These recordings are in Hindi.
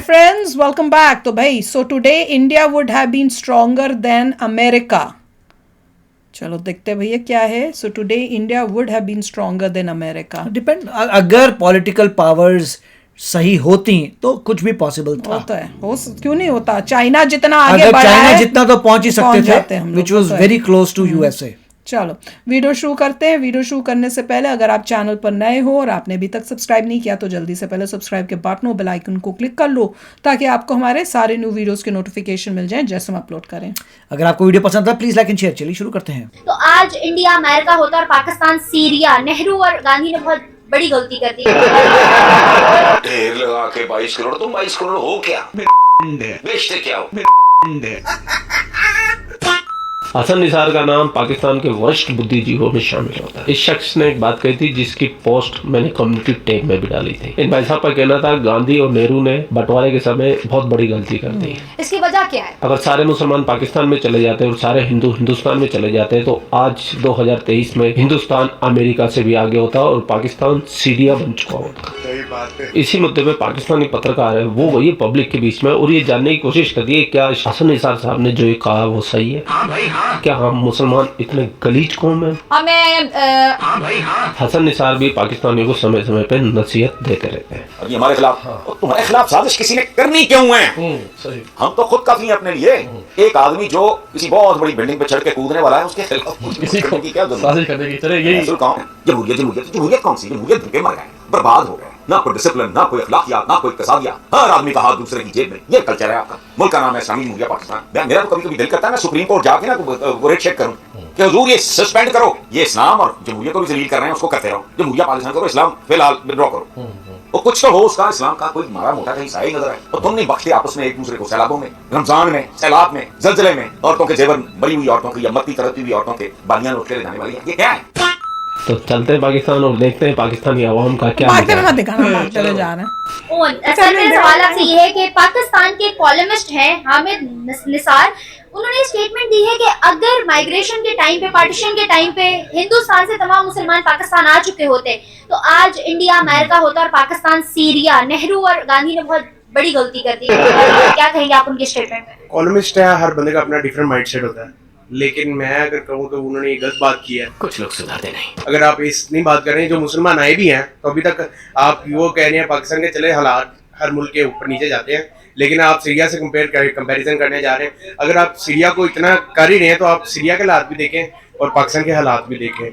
friends, welcome back. तो भाई, so today India would have been stronger than America. चलो देखते हैं भैया क्या है. So today India would have been stronger than America. Depend, अगर पॉलिटिकल पावर्स सही होती तो कुछ भी पॉसिबल था. होता है, क्यों नहीं होता. चाइना जितना आगे अगर बढ़ा चाइना है जितना तो पहुंच ही सकते थे, हम लोग. Which was very close to USA. चलो वीडियो शुरू करते हैं. वीडियो शुरू करने से पहले अगर आप चैनल पर नए हो और आपने अभी तक सब्सक्राइब नहीं किया तो जल्दी से पहले सब्सक्राइब के बटन और बेल आइकन को क्लिक कर लो ताकि आपको हमारे सारे न्यू वीडियोस के नोटिफिकेशन मिल जाएं जैसे हम अपलोड करें. अगर आपको वीडियो पसंद था प्लीज लाइक एंड शेयर. चलिए शुरू करते हैं. तो आज इंडिया अमेरिका होता और पाकिस्तान सीरिया. नेहरू और गांधी ने बहुत बड़ी गलती कर दी. ढेर लगा के 22 करोड़. तुम 22 करोड़ हो क्या? बेचते क्या हो? हसन निसार का नाम पाकिस्तान के वरिष्ठ बुद्धिजीवियों में शामिल होता है. इस शख्स ने एक बात कही थी जिसकी पोस्ट मैंने कम्युनिटी टैग में भी डाली थी. इन भाई साहब का कहना था गांधी और नेहरू ने बंटवारे के समय बहुत बड़ी गलती कर दी. इसकी वजह क्या है? अगर सारे मुसलमान पाकिस्तान में चले जाते और सारे हिंदू हिंदुस्तान में चले जाते तो आज 2023 में हिंदुस्तान अमेरिका से भी आगे होता और पाकिस्तान सीरिया बन चुका होता. इसी मुद्दे पे पाकिस्तानी पत्रकार है वो वही पब्लिक के बीच में और ये जानने की कोशिश कर रही है क्या हसन निसार साहब ने जो ये कहा वो सही है. क्या हम मुसलमान इतने गलीज कौम हैं? हमें हसन निसार भी पाकिस्तानियों को समय समय पे नसीहत देते रहते हैं. और ये हमारे खिलाफ और तुम्हारे खिलाफ साजिश किसी ने करनी क्यों है? हम तो खुद काफी हैं अपने लिए. एक आदमी जो किसी बहुत बड़ी बिल्डिंग पे चढ़ के कूदने वाला है उसके खिलाफ किसी को की क्या साजिश करने की तरह यही जमहूरियत कौन सी? जमहूरियत भूखे मर गए, बर्बाद हो गए. ना कोई डिसिप्लिन, ना कोई अखलाकियात, ना कोई इक्तिसादियात. हर आदमी का हाथ दूसरे की जेब में. ये कल्चर है आपका. मुल्क का नाम है इस्लामी जमहूरियत पाकिस्तान. मेरा तो कभी कभी दिल करता है मैं सुप्रीम कोर्ट जाके ना वो रेट चेक करूं कि हुजूर ये सस्पेंड करो. ये इस्लाम और जमहूरियत को भी जलील कर रहे हैं, उसको करते रहो. जमहूरियत पाकिस्तान करो, इस्लाम फिलहाल विड्रॉ करो. और कुछ तो हो उसका इस्लाम का कोई मारा मोटा कहीं साया नजर है. और तुम नहीं बख्शते आपस में एक दूसरे को. सैलाबों में, रमजान में, सैलाब में, जलजले में औरतों के जेवर, मरी हुई औरतों की या मत्ती तरती हुई औरतों के बालियां लौट के ले जाने वाली है. ये क्या है? तो चलते हैं पाकिस्तान और देखते हैं पाकिस्तानी अवाम का क्या. भागते में मत दिखाना, भागते हुए जा रहे हैं. सर मेरा सवाल आपसे ये है कि पाकिस्तान के कॉलमिस्ट हैं हामिद निसार. उन्होंने स्टेटमेंट दी है कि अगर माइग्रेशन के टाइम पे, पार्टीशन के टाइम पे हिंदुस्तान से तमाम मुसलमान पाकिस्तान आ चुके होते तो आज इंडिया अमेरिका होता और पाकिस्तान सीरिया. नेहरू और गांधी ने बहुत बड़ी गलती कर दी. क्या कहेंगे आप उनके स्टेटमेंट में? कॉलमिस्ट है, हर बंदे का अपना डिफरेंट माइंडसेट होता है. लेकिन मैं अगर कहूँ तो उन्होंने ये गलत बात की है. कुछ लोग सुधारते नहीं. अगर आप इतनी बात कर रहे हैं जो मुसलमान आए भी हैं तो अभी तक आप वो कह रहे हैं पाकिस्तान के चले हालात हर मुल्क के ऊपर नीचे जाते हैं, लेकिन आप सीरिया से कंपैरिजन करने जा रहे हैं. अगर आप सीरिया को इतना कर ही रहे हैं तो आप सीरिया के हालात भी देखें और पाकिस्तान के हालात भी देखें.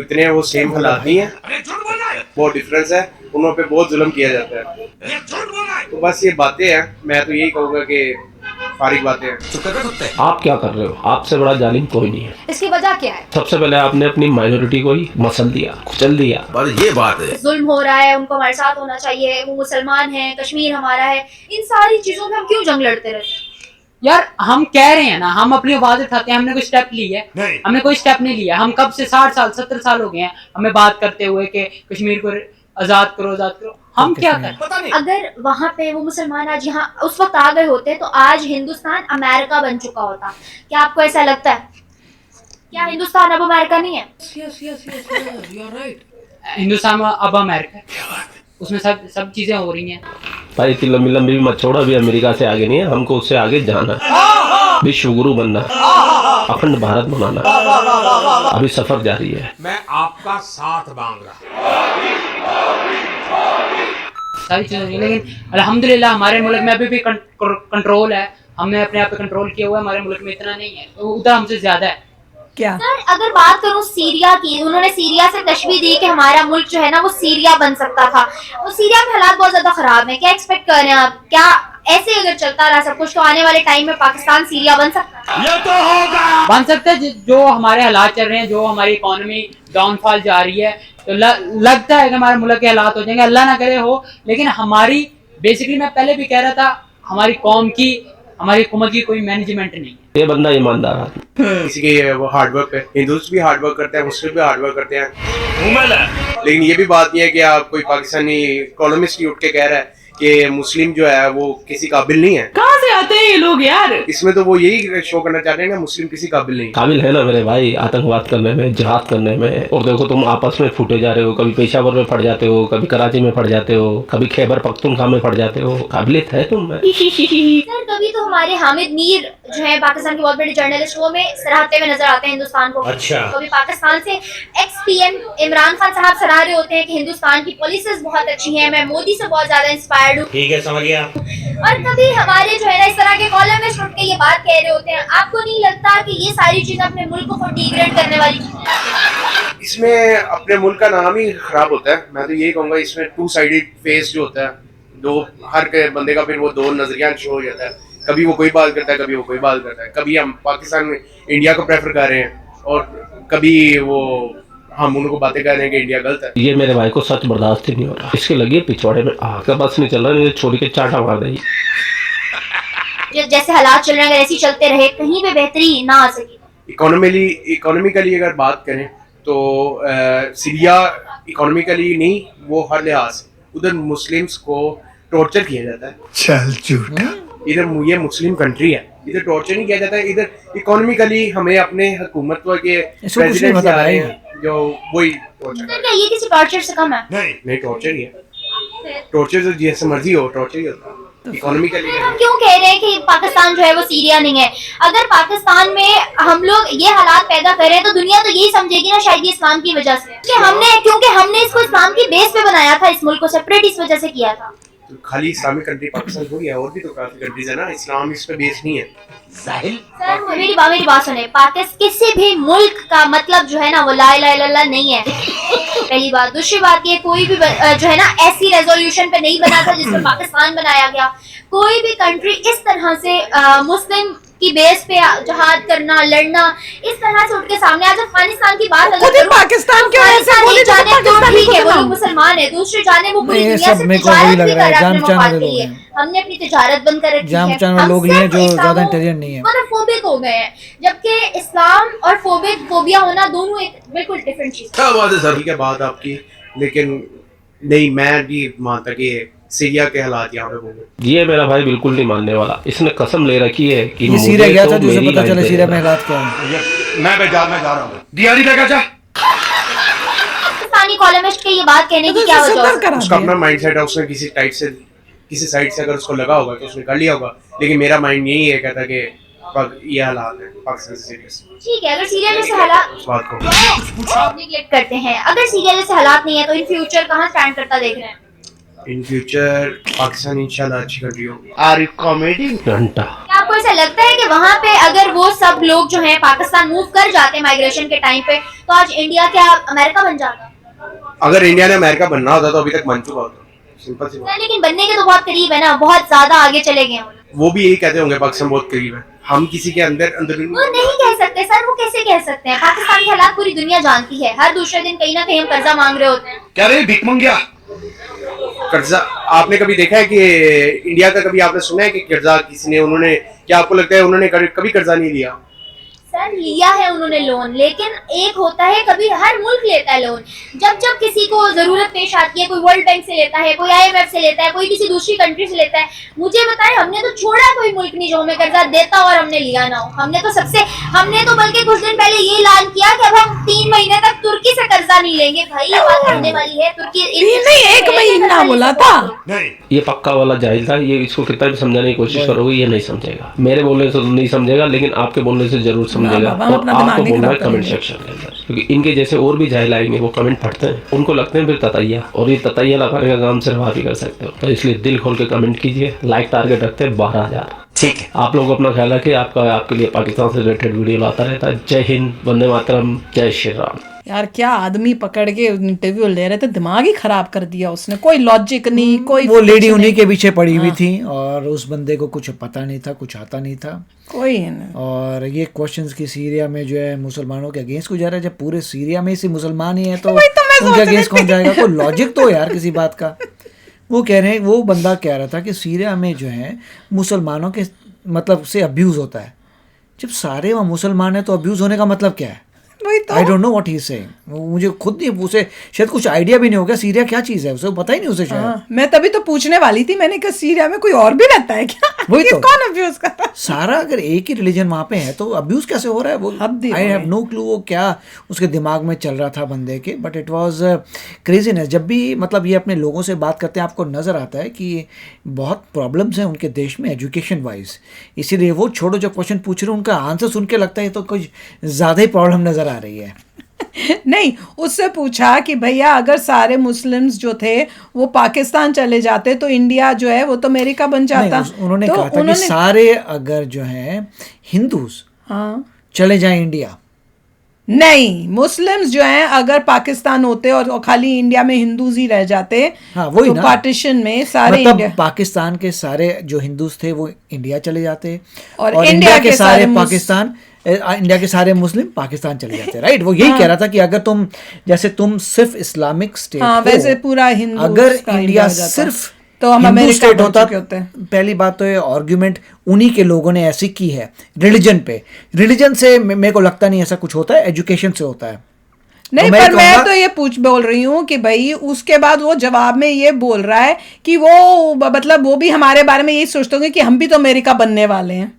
इतने वो सेम हालात नहीं है, बहुत डिफरेंस है. उन पे बहुत जुल्म किया जाता है. तो बस ये बातें हैं. मैं तो यही कहूँगा कि फारिग बातें हैं. आप क्या कर रहे हो? आपसे बड़ा जालिम कोई नहीं है. इसकी वजह क्या है? सबसे पहले आपने अपनी माइनॉरिटी को ही मसल दिया, कुचल दिया. पर ये बात है जुल्म हो रहा है, उनको हमारे साथ होना चाहिए. वो मुसलमान हैं, कश्मीर हमारा है. इन सारी चीजों में हम क्यों जंग लड़ते रहते हैं? यार हम कह रहे हैं ना, हम अपनी आवाज उठाते हैं. हमने कोई स्टेप ली है? हमने कोई स्टेप नहीं लिया. हम कब से 60 साल 70 साल हो गए हैं हमें बात करते हुए कि कश्मीर को आजाद करो, आजाद करो. हम क्या करें? अगर वहाँ पे वो मुसलमान आज यहाँ उस वक्त आ गए होते तो आज हिंदुस्तान अमेरिका बन चुका होता. क्या आपको ऐसा लगता है? क्या हिंदुस्तान अब अमेरिका नहीं है? हिंदुस्तान अब अमेरिका है, उसमें सब चीजें हो रही हैं. भाई इतनी लंबी लंबी मत छोड़ो. अभी अमेरिका से आगे नहीं है, हमको उससे आगे जाना है. विश्व गुरु बनना, अखंड भारत बनाना. अभी सफर जारी है. मैं आपका साथ मांग रहा. सारी चीजें हो रही हैं, लेकिन अल्हम्दुलिल्लाह हमारे मुल्क में अभी भी कंट्रोल है. हमने अपने आप पे कंट्रोल किया हुआ है. हमारे मुल्क में इतना नहीं है, तो उधर हमसे ज्यादा है. क्या सर अगर बात करूं सीरिया की, उन्होंने सीरिया से तशबीह दी कि हमारा मुल्क जो है ना वो सीरिया बन सकता था. वो सीरिया में हालात बहुत ज्यादा खराब है. क्या एक्सपेक्ट कर रहे हैं आप? क्या ऐसे अगर चलता रहा सब कुछ तो आने वाले टाइम में पाकिस्तान सीरिया बन सकता है? ये तो होगा. बन सकते हैं. जो हमारे हालात चल रहे हैं, जो हमारी इकोनॉमी डाउनफॉल जा रही है, तो लगता है कि हमारे मुल्क के हालात हो जाएंगे. अल्लाह ना करे हो. लेकिन हमारी बेसिकली मैं पहले भी कह रहा था, हमारी कौम की, हमारी हुकूमत की कोई मैनेजमेंट नहीं है. ये बंदा ईमानदार आदमी. किसी के वो हार्ड वर्क पे हिंदूज भी हार्ड वर्क करते हैं, मुस्लिम भी हार्ड वर्क करते हैं. लेकिन ये भी बात नहीं है कि आप कोई पाकिस्तानी कॉलमिस्ट ही उठ के कह रहा है कि मुस्लिम जो है वो किसी काबिल नहीं है. कहाँ से आ चाहते हैं ये लोग यार। इसमें तो वो यही शो करना चाहते हैं कि मुस्लिम किसी काबिल नहीं। काबिल है ना मेरे भाई आतंकवाद करने में, जिहाद करने में। और देखो तुम आपस में फूटे जा रहे हो, कभी पेशावर में फट जाते हो, कभी कराची में फट जाते हो, कभी खैबर पख्तूनख्वा में फट जाते हो। काबिलियत है तुम में। सर कभी तो हमारे हामिद मीर जो है पाकिस्तान के बहुत बड़े जर्नलिस्ट, वो में सराहते हुए नजर आते हैं हिंदुस्तान को। अच्छा। कभी पाकिस्तान से एक्स पीएम इमरान खान साहब सराह रहे होते हैं कि हिंदुस्तान की पॉलिसीज बहुत अच्छी हैं, मैं मोदी से बहुत ज्यादा इंस्पायर्ड हूँ। ठीक है, समझ गया। और कभी हमारे जो है ना इस तरह के कॉलमिस्ट उठ के ये बात कह रहे होते हैं। आपको नहीं लगता कि ये सारी चीजें अपने मुल्क को डिग्रेड करने वाली चीजें हैं? इसमें अपने मुल्क का नाम ही खराब होता है। मैं तो यही कहूंगा इसमें टू साइडेड फेस जो होता है, दो हर के बंदे का फिर वो दो नजरिया शो हो जाता है। कभी वो कोई बात करता है, कभी वो कोई बात करता है। कभी हम पाकिस्तान में इंडिया को प्रेफर कर रहे हैं और कभी वो हम उनको बातें कर रहे हैं कि इंडिया गलत है। ये मेरे भाई को सच बर्दाश्त ही नहीं हो रहा। इसके लगी पिछवाड़े में आग का बस नहीं चल रहा, नहीं छोड़ के चाटा मार देगी। जैसे हालात चल रहे हैं अगर ऐसे ही चलते रहे कहीं पे बेहतरी ना आ सके। इकोनॉमिकली अगर बात करें तो सीरिया इकोनॉमिकली नहीं, वो हर लिहाज से उधर मुस्लिम्स को टॉर्चर किया जाता है। चल झूठा। इधर ये मुस्लिम कंट्री है, इधर टॉर्चर नहीं किया जाता है। इधर इकोनॉमिकली हमें अपने हुकूमत के प्रेसिडेंट से आ रहे हैं जो वही टॉर्चर। सर क्या ये किसी टॉर्चर से कम है? नहीं टॉर्चर ही है। टॉर्चर तो जैसे मर्जी हो, टॉर्चर ही होता है इकोनॉमिकली। हम क्यों कह रहे हैं कि पाकिस्तान जो है वो सीरिया नहीं है? अगर पाकिस्तान में हम लोग ये हालात पैदा कर रहे हैं तो दुनिया तो यही समझेगी ना शायद ये इस्लाम की वजह से, क्योंकि हमने इसको इस्लाम की बेस पे बनाया था, इस मुल्क को सेपरेट इस वजह से किया था। तो खाली इस्लामिक कंट्री पाकिस्तान थोड़ी है, और भी तो काफी कंट्रीज है ना। इस्लाम इस पे बेस नहीं है। सर मेरी बात सुने, पाकिस्तान किसी भी मुल्क का मतलब जो है ना वो ला इलाहा इल्लल्लाह नहीं है। पहली बात। दूसरी बात ये कोई भी जो है ना ऐसी रेजोल्यूशन पे नहीं बना था जिस पर पाकिस्तान बनाया गया। कोई भी कंट्री इस तरह से मुस्लिम की बेस पे जहाद करना, लड़ना, इस तरह से उठ के सामने आज अफगानिस्तान की बात खुद ही पाकिस्तान के वैसे बोले जाने तो पाकिस्तानी ठीक है, को वो नाम। लोग मुसलमान है, दूसरी जाने वो पूरी नहीं, ये दुनिया सब से मेरे को वही तिजारत लग भी रहा है, कर रहे हैं जान अपने वाले मफाद के लोग लिए। हैं। हमने अपनी तिजारत बंद कर रखी जान है। वाले हम लोग ही सिर्फ हैं जो इस्लामो- ज्यादा इंटेलिजेंट नहीं है। मतलब फोबिक हो गए हैं, जबकि इस्लाम और फोबिया होना दोनों एक बिल्कुल डिफरेंट चीज। क्या बात है सर, ठीक है बात आपकी, लेकिन नहीं मैं भी मानता कि सीरिया के हालात यहाँ पे होंगे। ये मेरा भाई बिल्कुल नहीं मानने वाला। इसने कसम ले रखी है कि ये सीरिया मुझे गया तो था जिसे मेरी पता लाइन चला पे सीरिया में रहना। हालात क्या है। मैं बाजार में जा रहा हूँ। दियाली लेकर जा। पाकिस्तानी कॉलमिस्ट के ये बात कहने की क्या वजह हो सकती है? उसका अपना माइंडसेट है, उसने किसी साइड से अगर उसको लगा होगा तो उसने कर लिया होगा। लेकिन मेरा माइंड यही है, कहता कि ये हालात है पाकिस्तान से सीरियस। ठीक है, अगर सीरिया जैसे हालात उस बात को निगलेक्ट करते हैं, अगर सीरिया जैसे हालात नहीं है तो इन फ्यूचर कहाँ स्टैंड करता देख रहे हैं? इन फ्यूचर पाकिस्तान इंशाल्लाह अच्छी कंट्री होगी। घंटा क्या आपको ऐसा लगता है कि वहाँ पे अगर वो सब लोग जो हैं पाकिस्तान मूव कर जाते हैं माइग्रेशन के टाइम पे तो आज इंडिया क्या अमेरिका बन जाता? अगर इंडिया ने अमेरिका बनना होता तो अभी तक बन चुका होता। सिंपल सी बात। लेकिन बनने के तो बहुत करीब है ना, बहुत ज्यादा आगे चले गए हैं वो लोग। वो भी यही कहते होंगे पाकिस्तान बहुत करीब है। हम किसी के अंदर वो नहीं कह सकते सर, वो कैसे कह सकते हैं? पाकिस्तान के हालात पूरी दुनिया जानती है। हर दूसरे दिन कहीं ना कहीं हम कर्जा मांग रहे होते हैं। क्या रे भिख मंगिया? कर्जा आपने कभी देखा है कि इंडिया का कभी आपने सुना है कि कर्जा किसी ने, उन्होंने, क्या आपको लगता है उन्होंने कभी कर्जा नहीं लिया? सर लिया है उन्होंने लोन, लेकिन एक होता है कभी हर मुल्क लेता है लोन। जब जब किसी को जरूरत पेश आती है, कोई वर्ल्ड बैंक से लेता है, कोई IMF से लेता है, कोई किसी दूसरी कंट्री से लेता है। मुझे बताएं, हमने तो छोड़ा कोई मुल्क नहीं जो हमें कर्जा देता और हमने लिया ना हो। हमने तो बल्कि कुछ दिन पहले ये ऐलान किया कि अब हम 3 महीने तक तुर्की से कर्जा नहीं लेंगे। भाई ये बात करने वाली है, तुर्की नहीं 1 महीना बोला था। नहीं, ये पक्का वाला जाहिल था। ये इसको कितना भी समझाने की कोशिश करोगे ये नहीं समझेगा। मेरे बोलने से तो नहीं समझेगा, लेकिन आपके बोलने से जरूर समझेगा। बाबा, हम और अपना आपको दिमाग नहीं बोलना है खराब कमेंट करेंगे। सेक्शन के अंदर, क्योंकि इनके जैसे और भी जाहिल आएंगे, वो कमेंट पढ़ते हैं, उनको लगते हैं फिर ततैया, और ये ततैया लगाने का काम सिर्फ आप ही कर सकते हो। तो इसलिए दिल खोल के कमेंट कीजिए। लाइक टारगेट रखते हैं 12,000। ठीक है। आप लोग अपना ख्याल रखिए। आपके लिए पाकिस्तान से रिलेटेड वीडियो लाता रहता है। जय हिंद, वंदे मातरम, जय श्री राम। यार क्या आदमी पकड़ के इंटरव्यू ले रहे थे, दिमाग ही खराब कर दिया उसने। कोई लॉजिक नहीं, कोई वो लेडी उन्हीं के पीछे पड़ी हुई थी और उस बंदे को कुछ पता नहीं था, कुछ आता नहीं था। कोई नहीं। और ये क्वेश्चंस की सीरिया में जो है मुसलमानों के अगेंस्ट को जा रहा है, जब पूरे सीरिया में से मुसलमान ही है तो उनके अगेंस्ट कौन जाएगा? कोई लॉजिक तो यार किसी बात का। वो कह रहे हैं, वो बंदा कह रहा था कि सीरिया में जो है मुसलमानों के मतलब से अब्यूज़ होता है। जब सारे वहाँ मुसलमान हैं तो अब्यूज़ होने का मतलब क्या है? वही तो। I don't know what he is saying. मुझे खुद नहीं, उसे शायद कुछ आइडिया भी नहीं होगा सीरिया क्या चीज़ है, उसे पता ही नहीं उसे शायद। मैं तभी तो पूछने वाली थी, मैंने कहा सीरिया में कोई और भी रहता है क्या? वही तो कौन अब्यूज कर रहा है? सारा अगर एक ही रिलीजन वहां पे है तो अब्यूज कैसे हो रहा है? वो आई हैव नो क्लू वो क्या उसके दिमाग में चल रहा था बंदे के, बट इट वाज क्रेजीनेस। जब भी मतलब ये अपने लोगों से बात करते हैं आपको नज़र आता है कि बहुत प्रॉब्लम्स हैं उनके देश में एजुकेशन वाइज, इसीलिए वो छोड़ो जो क्वेश्चन पूछ रहे हैं उनका आंसर सुन के लगता है तो कुछ ज़्यादा ही प्रॉब्लम नज़र आ रही है। नहीं, उससे पूछा कि भैया अगर सारे मुस्लिम्स जो थे वो पाकिस्तान चले जाते तो इंडिया जो है वो तो अमेरिका बन जाता। उन्होंने तो कहा था कि सारे अगर जो है हिंदूज हाँ चले जाएं इंडिया, नहीं, मुस्लिम्स जो हैं अगर पाकिस्तान होते और खाली इंडिया में हिंदूज ही रह जाते, हाँ वही तो ना, पार्टीशन में सारे मतलब इंडिया पाकिस्तान के सारे जो हिंदूज थे वो इंडिया चले जाते और इंडिया के सारे पाकिस्तान, इंडिया के सारे मुस्लिम पाकिस्तान चले जाते, राइट। वो यही कह रहा था कि अगर तुम जैसे तुम सिर्फ इस्लामिक स्टेट हाँ, वैसे पूरा हिंदू अगर इंडिया सिर्फ तो हम हिंदू अमेरिका स्टेट बन होता, चुके होते हैं। पहली बात तो ये आर्ग्यूमेंट उन्हीं के लोगों ने ऐसी की है रिलीजन पे। रिलीजन से मेरे को लगता नहीं ऐसा कुछ होता है, एजुकेशन से होता है। नहीं, तो पर मैं तो ये बोल रही हूँ कि भाई उसके बाद वो जवाब में ये बोल रहा है कि वो मतलब वो भी हमारे बारे में यही सोचते होंगे कि हम भी तो अमेरिका बनने वाले हैं।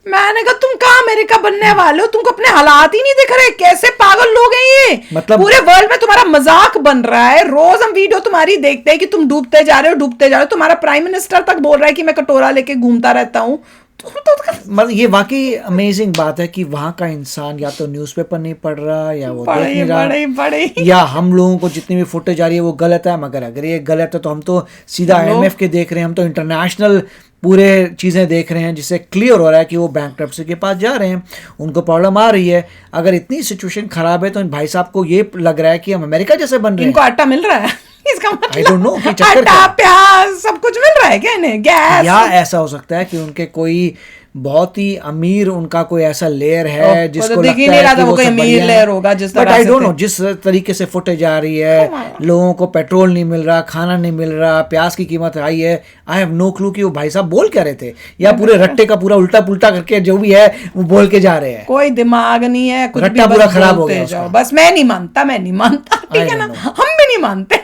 मैंने कहा तुम कहाँ अमेरिका बनने वाले हो, तुमको अपने हालात ही नहीं दिख रहे, कैसे पागल लोग हैं ये। मतलब पूरे वर्ल्ड में तुम्हारा मजाक बन रहा है, रोज हम वीडियो तुम्हारी देखते हैं कि तुम डूबते जा रहे हो डूबते जा रहे हो। तुम्हारा प्राइम मिनिस्टर तक बोल रहा है कि मैं कटोरा लेके घूमता रहता हूँ। मतलब ये वाकई अमेजिंग बात है कि वहाँ का इंसान या तो न्यूज़पेपर नहीं पढ़ रहा या वो देख नहीं रहा, या हम लोगों को जितनी भी फुटेज आ रही है वो गलत है। मगर अगर ये गलत है तो हम तो सीधा IMF के देख रहे हैं, हम तो इंटरनेशनल पूरे चीज़ें देख रहे हैं जिससे क्लियर हो रहा है कि वो बैंकरप्सी के पास जा रहे हैं, उनको प्रॉब्लम आ रही है। अगर इतनी सिचुएशन खराब है तो इन भाई साहब को ये लग रहा है कि हम अमेरिका जैसे बन रहे हैं। इनको आटा मिल रहा है इसका मतलब I don't know कि चक्कर आटा प्याज सब कुछ मिल रहा है क्या इन्हें, गैस, या ऐसा हो सकता है कि उनके कोई बहुत ही अमीर उनका कोई ऐसा लेयर है जिसको लगता है कि वो सब अमीर लेयर होगा जिस तरह से। आई डोंट नो जिस तरीके से फुटेज आ रही है, लोगों को पेट्रोल नहीं मिल रहा, खाना नहीं मिल रहा, प्याज की कीमत हाई है। आई हैव नो क्लू कि वो भाई साहब बोल क्या रहे थे, या पूरे रट्टे का पूरा उल्टा पुल्टा करके जो भी है वो बोल के जा रहे हैं। कोई दिमाग नहीं है, कुछ रट्टा भी पूरा बस खराब हो बोलते गया जाओ। उसका। बस मैं नहीं मानता, ठीक है ना, हम भी नहीं मानते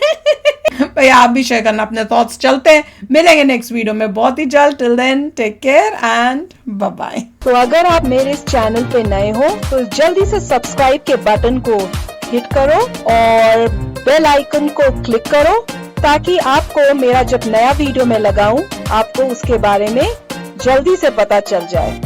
भाई आप भी शेयर करना अपने थॉट्स। चलते हैं, मिलेंगे नेक्स्ट वीडियो में बहुत ही जल्द। Till then take care and bye bye. तो अगर आप मेरे इस चैनल पे नए हो तो जल्दी से सब्सक्राइब के बटन को हिट करो और बेल आइकन को क्लिक करो ताकि आपको मेरा जब नया वीडियो मैं लगाऊं आपको उसके बारे में जल्दी से पता चल जाए।